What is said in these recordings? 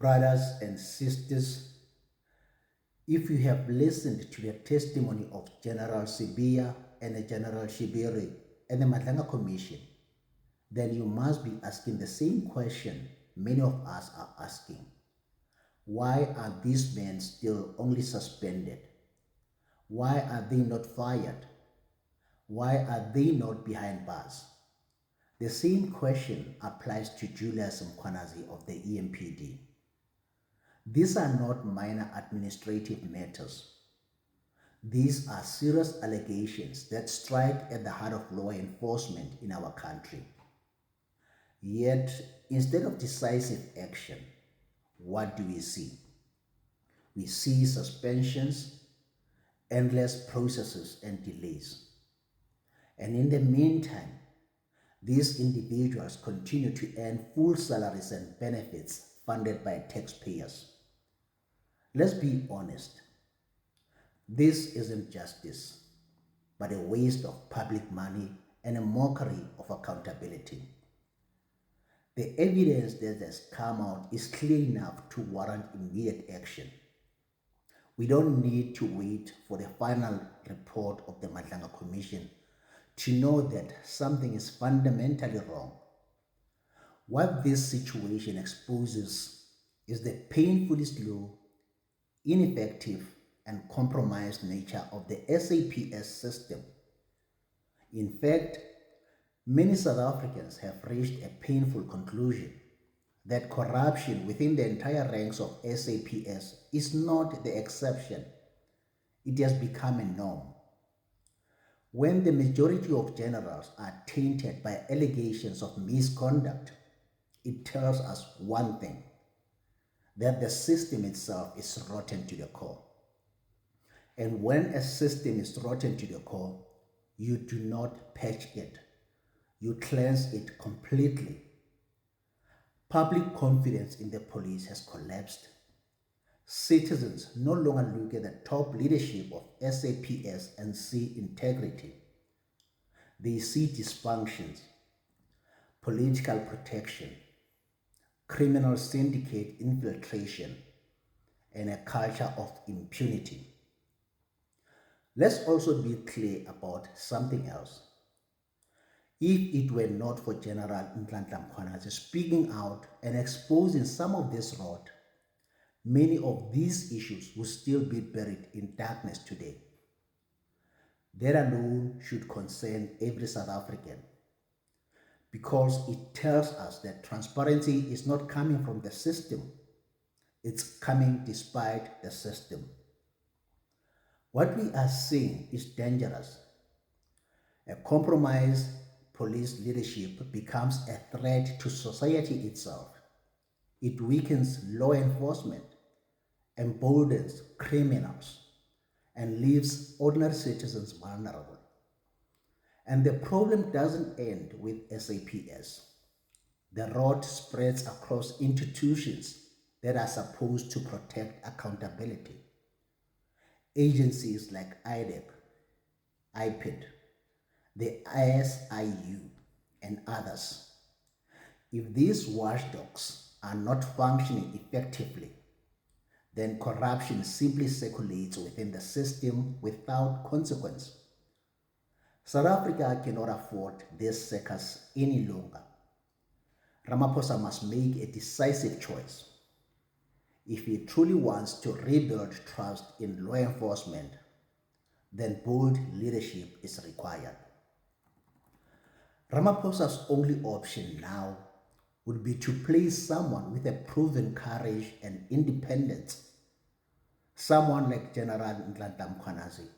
Brothers and sisters, if you have listened to the testimony of General Sibia and General Shibiri and the Madlanga Commission, then you must be asking the same question many of us are asking. Why are these men still only suspended? Why are they not fired? Why are they not behind bars? The same question applies to Julius Mkhwanazi of the EMPD. These are not minor administrative matters. These are serious allegations that strike at the heart of law enforcement in our country. Yet, instead of decisive action, what do we see? We see suspensions, endless processes, and delays. And in the meantime, these individuals continue to earn full salaries and benefits funded by taxpayers. Let's be honest. This isn't justice, but a waste of public money and a mockery of accountability. The evidence that has come out is clear enough to warrant immediate action. We don't need to wait for the final report of the Madlanga Commission to know that something is fundamentally wrong. What this situation exposes is the painfully slow, ineffective, and compromised nature of the SAPS system. In fact, many South Africans have reached a painful conclusion that corruption within the entire ranks of SAPS is not the exception. It has become a norm. When the majority of generals are tainted by allegations of misconduct, it tells us one thing, that the system itself is rotten to the core. And when a system is rotten to the core, you do not patch it. You cleanse it completely. Public confidence in the police has collapsed. Citizens no longer look at the top leadership of SAPS and see integrity. They see dysfunctions, political protection, criminal syndicate infiltration, and a culture of impunity. Let's also be clear about something else. If it were not for General Nhlanhla Mkhwanazi speaking out and exposing some of this rot, many of these issues would still be buried in darkness today. That alone should concern every South African, because it tells us that transparency is not coming from the system, it's coming despite the system. What we are seeing is dangerous. A compromised police leadership becomes a threat to society itself. It weakens law enforcement, emboldens criminals, and leaves ordinary citizens vulnerable. And the problem doesn't end with SAPS. The rot spreads across institutions that are supposed to protect accountability. Agencies like IDEC, IPID, the ISIU, and others. If these watchdogs are not functioning effectively, then corruption simply circulates within the system without consequence. South Africa cannot afford this circus any longer. Ramaphosa must make a decisive choice. If he truly wants to rebuild trust in law enforcement, then bold leadership is required. Ramaphosa's only option now would be to place someone with a proven courage and independence, someone like General Nhlanhla Mkhwanazi,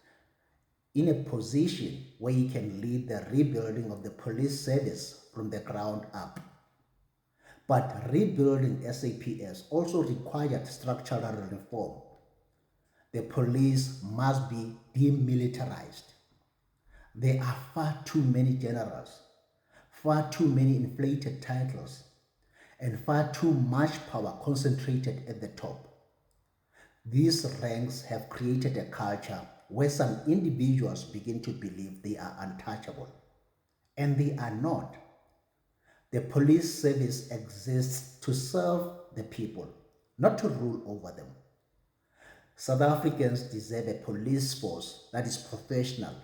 in a position where he can lead the rebuilding of the police service from the ground up. But rebuilding SAPS also required structural reform. The police must be demilitarized. There are far too many generals, far too many inflated titles, and far too much power concentrated at the top. These ranks have created a culture where some individuals begin to believe they are untouchable, and they are not. The police service exists to serve the people, not to rule over them. South Africans deserve a police force that is professional,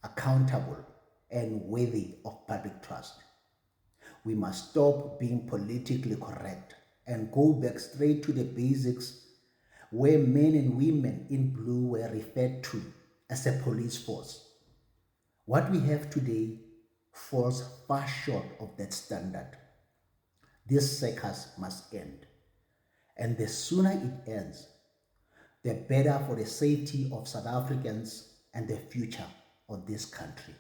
accountable, and worthy of public trust. We must stop being politically correct and go back straight to the basics where men and women in blue were referred to as a police force. What we have today falls far short of that standard. This circus must end. And the sooner it ends, the better for the safety of South Africans and the future of this country.